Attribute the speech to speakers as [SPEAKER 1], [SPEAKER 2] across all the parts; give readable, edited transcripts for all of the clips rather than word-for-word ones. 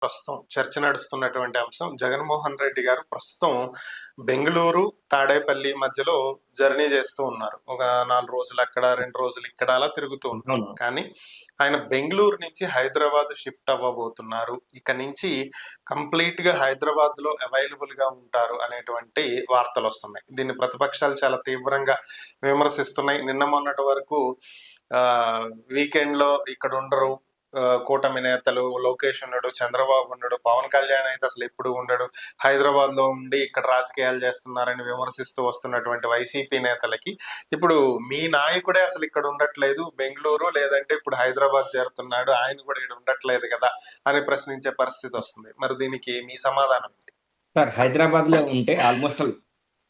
[SPEAKER 1] ప్రస్తుతం చర్చ నడుస్తున్నటువంటి అంశం. జగన్మోహన్ రెడ్డి గారు ప్రస్తుతం బెంగుళూరు, తాడేపల్లి మధ్యలో జర్నీ చేస్తూ ఉన్నారు. ఒక 4 రోజులు అక్కడ, 2 రోజులు ఇక్కడ అలా తిరుగుతూ ఉన్నారు. కానీ ఆయన బెంగుళూరు నుంచి హైదరాబాద్ షిఫ్ట్ అవ్వబోతున్నారు. ఇక నుంచి కంప్లీట్ గా హైదరాబాద్ లో అవైలబుల్ గా ఉంటారు అనేటువంటి వార్తలు వస్తున్నాయి. దీన్ని ప్రతిపక్షాలు చాలా తీవ్రంగా విమర్శిస్తున్నాయి. నిన్న మొన్నటి వరకు వీకెండ్ లో ఇక్కడ ఉండరు, కూటమి నేతలు లోకేష్ ఉన్నాడు, చంద్రబాబు ఉన్నాడు, పవన్ కళ్యాణ్ అయితే అసలు ఎప్పుడు ఉండడు, హైదరాబాద్ లో ఉండి ఇక్కడ రాజకీయాలు చేస్తున్నారని విమర్శిస్తూ వస్తున్నటువంటి వైసీపీ నేతలకి ఇప్పుడు మీ నాయకుడే అసలు ఇక్కడ ఉండట్లేదు, బెంగళూరు లేదంటే ఇప్పుడు హైదరాబాద్ చేరుతున్నాడు, ఆయన కూడా ఇక్కడ ఉండట్లేదు కదా అని ప్రశ్నించే పరిస్థితి వస్తుంది. మరి దీనికి మీ సమాధానం ఏంటి?
[SPEAKER 2] సార్, హైదరాబాద్ లో ఉంటే ఆల్మోస్ట్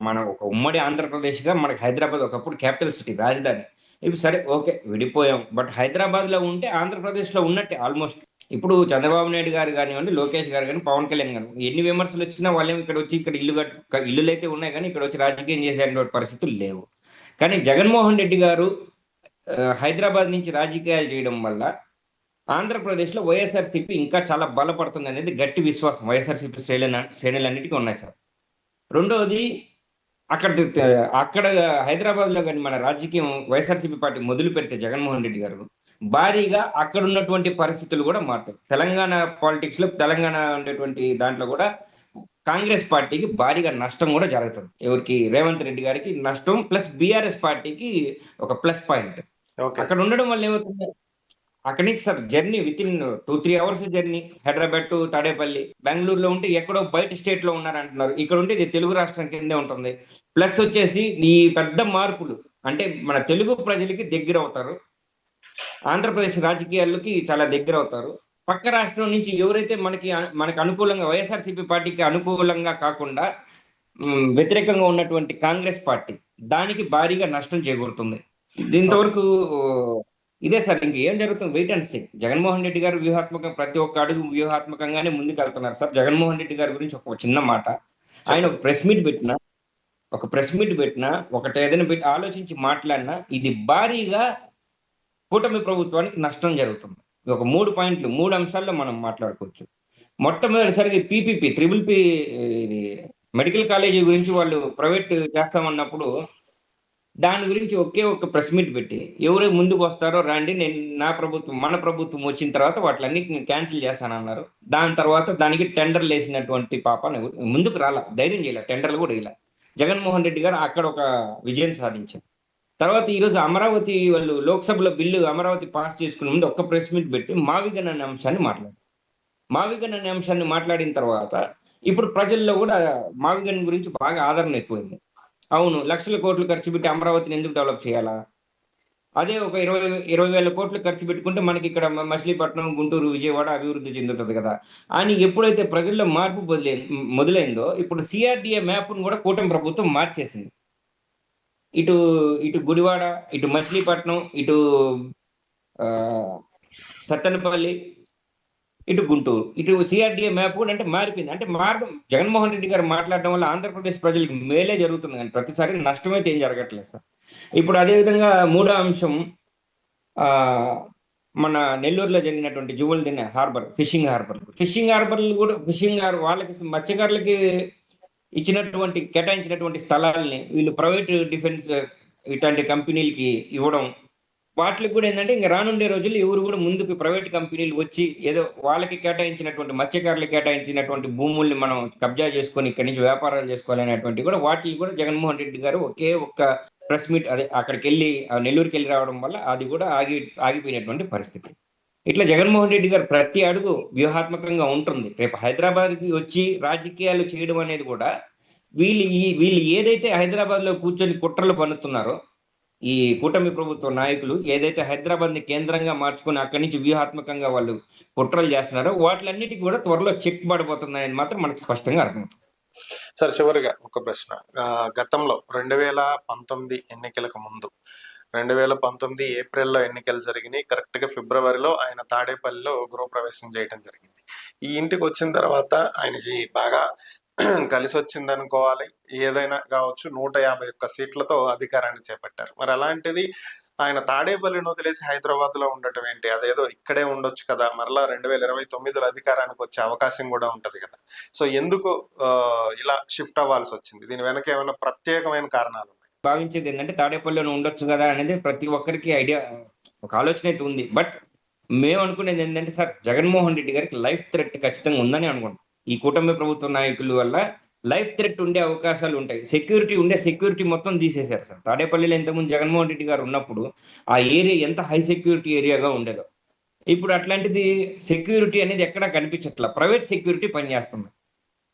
[SPEAKER 2] మనం ఒక ఉమ్మడి ఆంధ్రప్రదేశ్ గా మనకి హైదరాబాద్ ఒకప్పుడు క్యాపిటల్ సిటీ, రాజధాని. ఇప్పుడు సరే ఓకే విడిపోయాం, బట్ హైదరాబాద్ లో ఉంటే ఆంధ్రప్రదేశ్ లో ఉన్నట్టే ఆల్మోస్ట్. ఇప్పుడు చంద్రబాబు నాయుడు గారు కానివ్వండి, లోకేష్ గారు కానీ, పవన్ కళ్యాణ్ గారు ఎన్ని విమర్శలు వచ్చినా వాళ్ళేం ఇక్కడ వచ్చి ఇక్కడ ఇల్లులు అయితే ఉన్నాయి కానీ ఇక్కడ వచ్చి రాజకీయం చేసేటువంటి పరిస్థితులు లేవు. కానీ జగన్మోహన్ రెడ్డి గారు హైదరాబాద్ నుంచి రాజకీయాలు చేయడం వల్ల ఆంధ్రప్రదేశ్లో వైఎస్ఆర్సీపీ ఇంకా చాలా బలపడుతుంది అనేది గట్టి విశ్వాసం వైఎస్ఆర్సీపీ శ్రేణులన్నిటికీ ఉన్నాయి సార్. రెండవది, అక్కడ హైదరాబాద్లో కానీ మన రాజకీయం వైఎస్ఆర్సీపీ పార్టీ మొదలు పెడితే జగన్మోహన్ రెడ్డి గారు భారీగా అక్కడ ఉన్నటువంటి పరిస్థితులు కూడా మారుతాయి. తెలంగాణ పాలిటిక్స్ లో, తెలంగాణ ఉండేటువంటి దాంట్లో కూడా కాంగ్రెస్ పార్టీకి భారీగా నష్టం కూడా జరుగుతుంది. ఎవరికి? రేవంత్ రెడ్డి గారికి నష్టం, ప్లస్ బీఆర్ఎస్ పార్టీకి ఒక ప్లస్ పాయింట్. అక్కడ ఉండడం వల్ల ఏమవుతుంది, అక్కడి నుంచి sir journey with in 2-3 hours journey. Hyderabad to Tadepalli. బెంగళూరులో ఉంటే ఎక్కడో బయట స్టేట్ లో ఉన్నారంటున్నారు, ఇక్కడ ఉంటే ఇది తెలుగు రాష్ట్రం కిందే ఉంటుంది. ప్లస్ వచ్చేసి ఈ పెద్ద మార్పులు అంటే మన తెలుగు ప్రజలకి దగ్గర అవుతారు, ఆంధ్రప్రదేశ్ రాజకీయాలకి చాలా దగ్గర అవుతారు. పక్క రాష్ట్రం నుంచి ఎవరైతే మనకి అనుకూలంగా, వైఎస్ఆర్సీపీ పార్టీకి అనుకూలంగా కాకుండా వ్యతిరేకంగా ఉన్నటువంటి కాంగ్రెస్ పార్టీ, దానికి భారీగా నష్టం చేకూరుతుంది. దీంతవరకు ఇదే సార్. ఇంకేం జరుగుతుంది, wait and see. Jaganmohan Reddy గారు ప్రతి ఒక్క అడుగు వ్యూహాత్మకంగానే ముందుకు వెళ్తున్నారు సార్. జగన్మోహన్ రెడ్డి గారి గురించి ఒక చిన్న మాట, ఆయన ఒక ప్రెస్ మీట్ పెట్టినా ఒకటి ఏదైనా పెట్టి ఆలోచించి మాట్లాడినా ఇది భారీగా కూటమి ప్రభుత్వానికి నష్టం జరుగుతుంది. ఒక 3 పాయింట్లు, 3 అంశాల్లో మనం మాట్లాడుకోవచ్చు. మొట్టమొదటిసారిగా పీపీపీ, ట్రిపుల్ ఇది మెడికల్ కాలేజీ గురించి వాళ్ళు ప్రైవేట్ చేస్తామన్నప్పుడు దాని గురించి ఒకే ఒక ప్రెస్ మీట్ పెట్టి ఎవరు ముందుకు వస్తారో రండి, నేను మన ప్రభుత్వం వచ్చిన తర్వాత వాటిలన్నిటిని నేను క్యాన్సిల్ చేస్తానన్నారు. దాని తర్వాత దానికి టెండర్లు వేసినటువంటి పాప ముందుకు రాలా, ధైర్యం చేయలే, టెండర్లు కూడా వేయలే. జగన్మోహన్ రెడ్డి గారు అక్కడ ఒక విజయం సాధించారు. తర్వాత ఈరోజు అమరావతి వాళ్ళు లోక్సభలో బిల్లు అమరావతి పాస్ చేసుకునే ముందు ఒక్క ప్రెస్ మీట్ పెట్టి మావిగన్ అనే అంశాన్ని మాట్లాడిన తర్వాత ఇప్పుడు ప్రజల్లో కూడా మావిగన్ గురించి బాగా ఆదరణ ఎక్కువైంది. అవును, లక్షల కోట్లు ఖర్చు పెట్టి అమరావతిని ఎందుకు డెవలప్ చేయాలా? అదే ఒక 20,000 కోట్లు ఖర్చు పెట్టుకుంటే మనకి ఇక్కడ మచిలీపట్నం, గుంటూరు, విజయవాడ అభివృద్ధి చెందుతుంది కదా అని ఎప్పుడైతే ప్రజల్లో మార్పు మొదలైందో ఇప్పుడు సిఆర్డిఏ మ్యాప్ను కూడా కూటమి ప్రభుత్వం మార్చేసింది. ఇటు గుడివాడ, ఇటు మచిలీపట్నం, ఇటు సత్తెనపల్లి, ఇటు గుంటూరు, ఇటు సిఆర్డిఏ మ్యాప్ కూడా అంటే మారిపోయింది. అంటే జగన్మోహన్ రెడ్డి గారు మాట్లాడడం వల్ల ఆంధ్రప్రదేశ్ ప్రజలకు మేలే జరుగుతుంది కానీ ప్రతిసారి నష్టమైతే ఏం జరగట్లేదు సార్. ఇప్పుడు అదేవిధంగా 3వ అంశం, మన నెల్లూరులో జరిగినటువంటి జువల్దిన్న హార్బర్, ఫిషింగ్ హార్బర్లు కూడా వాళ్ళకి మత్స్యకారులకి కేటాయించినటువంటి స్థలాలని వీళ్ళు ప్రైవేట్ డిఫెన్స్ ఇట్లాంటి కంపెనీలకి ఇవ్వడం, వాటికి కూడా ఏంటంటే ఇంకా రానుండే రోజులు ఎవరు కూడా ముందుకు ప్రైవేట్ కంపెనీలు వచ్చి ఏదో వాళ్ళకి కేటాయించినటువంటి మత్స్యకారులకు కేటాయించినటువంటి భూముల్ని మనం కబ్జా చేసుకొని ఇక్కడి నుంచి వ్యాపారాలు చేసుకోవాలనేటువంటి కూడా వాటికి కూడా జగన్మోహన్ రెడ్డి గారు ఒకే ఒక్క ప్రెస్ మీట్, అదే అక్కడికి వెళ్ళి నెల్లూరుకి వెళ్ళి రావడం వల్ల అది కూడా ఆగిపోయినటువంటి పరిస్థితి. ఇట్లా జగన్మోహన్ రెడ్డి గారు ప్రతి అడుగు వ్యూహాత్మకంగా ఉంటుంది. రేపు హైదరాబాద్కి వచ్చి రాజకీయాలు చేయడం అనేది కూడా వీళ్ళు ఏదైతే హైదరాబాద్ లో కూర్చొని కుట్రలు పన్నుతున్నారో, ఈ కూటమి ప్రభుత్వ నాయకులు ఏదైతే హైదరాబాద్ ని కేంద్రంగా మార్చుకొని అక్కడి నుంచి వ్యూహాత్మకంగా వాళ్ళు కుట్రలు చేస్తున్నారో వాటిలన్నిటికీ కూడా త్వరలో చెక్ పడిపోతుంది అనేది మాత్రం మనకు స్పష్టంగా అర్థమవుతుంది.
[SPEAKER 1] సార్, చివరిగా ఒక ప్రశ్న. గతంలో 2019 ఎన్నికలకు ముందు 2019 ఏప్రిల్లో ఎన్నికలు జరిగినాయి. కరెక్ట్ గా ఫిబ్రవరిలో ఆయన తాడేపల్లిలో గృహప్రవేశం చేయడం జరిగింది. ఈ ఇంటికి వచ్చిన తర్వాత ఆయనకి బాగా కలిసి వచ్చింది అనుకోవాలి. ఏదైనా కావచ్చు, 151 సీట్లతో అధికారాన్ని చేపట్టారు. మరి అలాంటిది ఆయన తాడేపల్లిని వదిలేసి హైదరాబాద్ లో ఉండటం ఏంటి? అదేదో ఇక్కడే ఉండొచ్చు కదా, మరలా 2029లో అధికారానికి వచ్చే అవకాశం కూడా ఉంటది కదా. సో ఎందుకు ఇలా షిఫ్ట్ అవ్వాల్సి వచ్చింది? దీని వెనక ఏమైనా ప్రత్యేకమైన కారణాలు ఉన్నాయి?
[SPEAKER 2] భావించేది ఏంటంటే తాడేపల్లిలో ఉండొచ్చు కదా అనేది ప్రతి ఒక్కరికి ఐడియా, ఒక ఆలోచన అయితే ఉంది. బట్ మేము అనుకునేది ఏంటంటే సార్, జగన్మోహన్ రెడ్డి గారికి లైఫ్ థ్రెట్ ఖచ్చితంగా ఉందని అనుకుంటాం. ఈ కూటమి ప్రభుత్వ నాయకుల వల్ల లైఫ్ థ్రెట్ ఉండే అవకాశాలు ఉంటాయి. సెక్యూరిటీ మొత్తం తీసేశారు సార్. తాడేపల్లిలో ఇంతకుముందు జగన్మోహన్ రెడ్డి గారు ఉన్నప్పుడు ఆ ఏరియా ఎంత హై సెక్యూరిటీ ఏరియాగా ఉండేదో, ఇప్పుడు అట్లాంటిది సెక్యూరిటీ అనేది ఎక్కడా కనిపించట్లా. ప్రైవేట్ సెక్యూరిటీ పనిచేస్తుంది.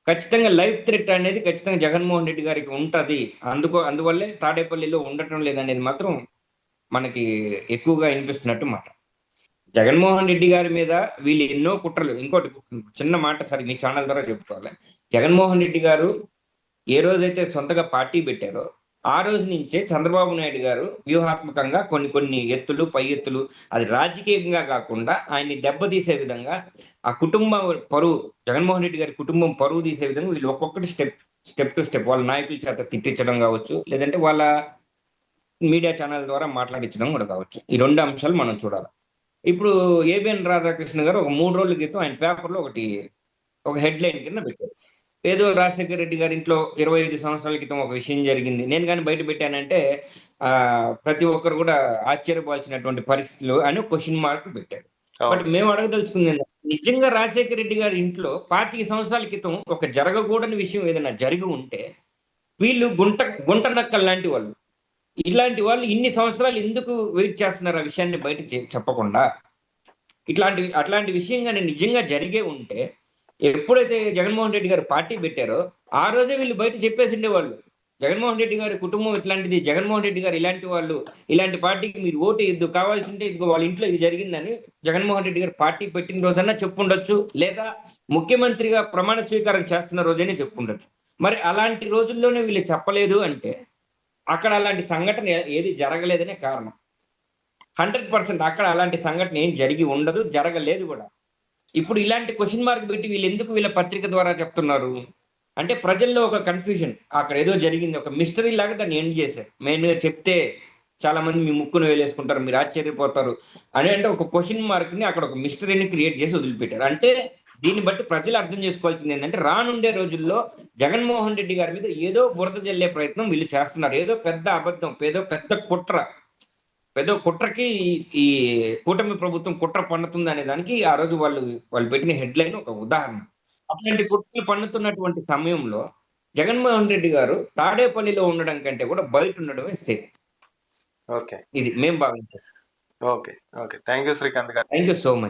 [SPEAKER 2] ఖచ్చితంగా లైఫ్ థ్రెట్ అనేది ఖచ్చితంగా జగన్మోహన్ రెడ్డి గారికి ఉంటది. అందువల్లే తాడేపల్లిలో ఉండటం లేదనేది మాత్రం మనకి ఎక్కువగా వినిపిస్తున్నట్టు మాట. జగన్మోహన్ రెడ్డి గారి మీద వీళ్ళు ఎన్నో కుట్రలు. ఇంకోటి చిన్న మాట సార్, మీ ఛానల్ ద్వారా చెప్పుకోవాలి. జగన్మోహన్ రెడ్డి గారు ఏ రోజైతే సొంతగా పార్టీ పెట్టారో ఆ రోజు నుంచే చంద్రబాబు నాయుడు గారు వ్యూహాత్మకంగా కొన్ని ఎత్తులు, పై ఎత్తులు, అది రాజకీయంగా కాకుండా ఆయన్ని దెబ్బతీసే విధంగా, ఆ కుటుంబం పరువు, జగన్మోహన్ రెడ్డి గారి కుటుంబం పరువు తీసే విధంగా వీళ్ళు ఒక్కొక్కటి స్టెప్ టు స్టెప్ వాళ్ళ నాయకుల చేత తిట్టించడం కావచ్చు, లేదంటే వాళ్ళ మీడియా ఛానల్ ద్వారా మాట్లాడించడం కూడా కావచ్చు. ఈ 2 అంశాలు మనం చూడాలి. ఇప్పుడు ఏబిఎన్ రాధాకృష్ణ గారు ఒక 3 రోజుల క్రితం ఆయన పేపర్లో ఒక హెడ్లైన్ కింద పెట్టారు. ఏదో రాజశేఖర రెడ్డి గారి ఇంట్లో 25 సంవత్సరాల క్రితం ఒక విషయం జరిగింది, నేను కానీ బయట పెట్టానంటే ప్రతి ఒక్కరు కూడా ఆశ్చర్యపోవాల్సినటువంటి పరిస్థితులు అని క్వశ్చన్ మార్క్ పెట్టారు. బట్ మేము అడగదలుచుకుంది నిజంగా రాజశేఖర రెడ్డి గారి ఇంట్లో 25 సంవత్సరాల క్రితం ఒక జరగకూడని విషయం ఏదైనా జరిగి ఉంటే, వీళ్ళు గుంట నక్కలు లాంటి వాళ్ళు, ఇలాంటి వాళ్ళు ఇన్ని సంవత్సరాలు ఎందుకు వెయిట్ చేస్తున్నారు ఆ విషయాన్ని బయట చెప్పకుండా? అట్లాంటి విషయం కానీ నిజంగా జరిగే ఉంటే, ఎప్పుడైతే జగన్మోహన్ రెడ్డి గారు పార్టీ పెట్టారో ఆ రోజే వీళ్ళు బయట చెప్పేసి ఉండేవాళ్ళు. జగన్మోహన్ రెడ్డి గారి కుటుంబం ఇట్లాంటిది, జగన్మోహన్ రెడ్డి గారు ఇలాంటి వాళ్ళు, ఇలాంటి పార్టీకి మీరు ఓటు ఇద్దు, కావాల్సింటే ఇదిగో వాళ్ళ ఇంట్లో ఇది జరిగిందని జగన్మోహన్ రెడ్డి గారు పార్టీ పెట్టిన రోజన్నా చెప్పుండొచ్చు, లేదా ముఖ్యమంత్రిగా ప్రమాణ స్వీకారం చేస్తున్న రోజైనా చెప్పుండొచ్చు. మరి అలాంటి రోజుల్లోనే వీళ్ళు చెప్పలేదు అంటే అక్కడ అలాంటి సంఘటన ఏది జరగలేదనే కారణం. 100% అక్కడ అలాంటి సంఘటన ఏం జరిగి ఉండదు, జరగలేదు కూడా. ఇప్పుడు ఇలాంటి క్వశ్చన్ మార్క్ పెట్టి వీళ్ళు ఎందుకు వీళ్ళ పత్రిక ద్వారా చెప్తున్నారు అంటే, ప్రజల్లో ఒక కన్ఫ్యూజన్, అక్కడ ఏదో జరిగింది, ఒక మిస్టరీ లాగా దాన్ని ఎండ్ చేశారు. మెయిన్గా చెప్తే చాలా మంది మీ ముక్కును వేలేసుకుంటారు, మీరు ఆశ్చర్యపోతారు అని, అంటే ఒక క్వశ్చన్ మార్క్ ని అక్కడ ఒక మిస్టరీని క్రియేట్ చేసి వదిలిపెట్టారు. అంటే దీన్ని బట్టి ప్రజలు అర్థం చేసుకోవాల్సింది ఏంటంటే, రానుండే రోజుల్లో జగన్మోహన్ రెడ్డి గారి మీద ఏదో బురద జల్లే ప్రయత్నం వీళ్ళు చేస్తున్నారు. ఏదో పెద్ద అబద్ధం, ఏదో పెద్ద కుట్రకి ఈ కూటమి ప్రభుత్వం కుట్ర పన్నుతుంది అనే దానికి ఆ రోజు వాళ్ళు పెట్టిన హెడ్లైన్ ఒక ఉదాహరణ. అట్లాంటి కుట్రలు పన్నుతున్నటువంటి సమయంలో జగన్మోహన్ రెడ్డి గారు తాడేపల్లిలో ఉండడం కంటే కూడా బయట ఉండడమే సేఫ్.
[SPEAKER 1] ఓకే,
[SPEAKER 2] ఇది మేము భావించాం.
[SPEAKER 1] ఓకే, థ్యాంక్ యూ శ్రీకాంత్ గారు.
[SPEAKER 2] Thank you so much.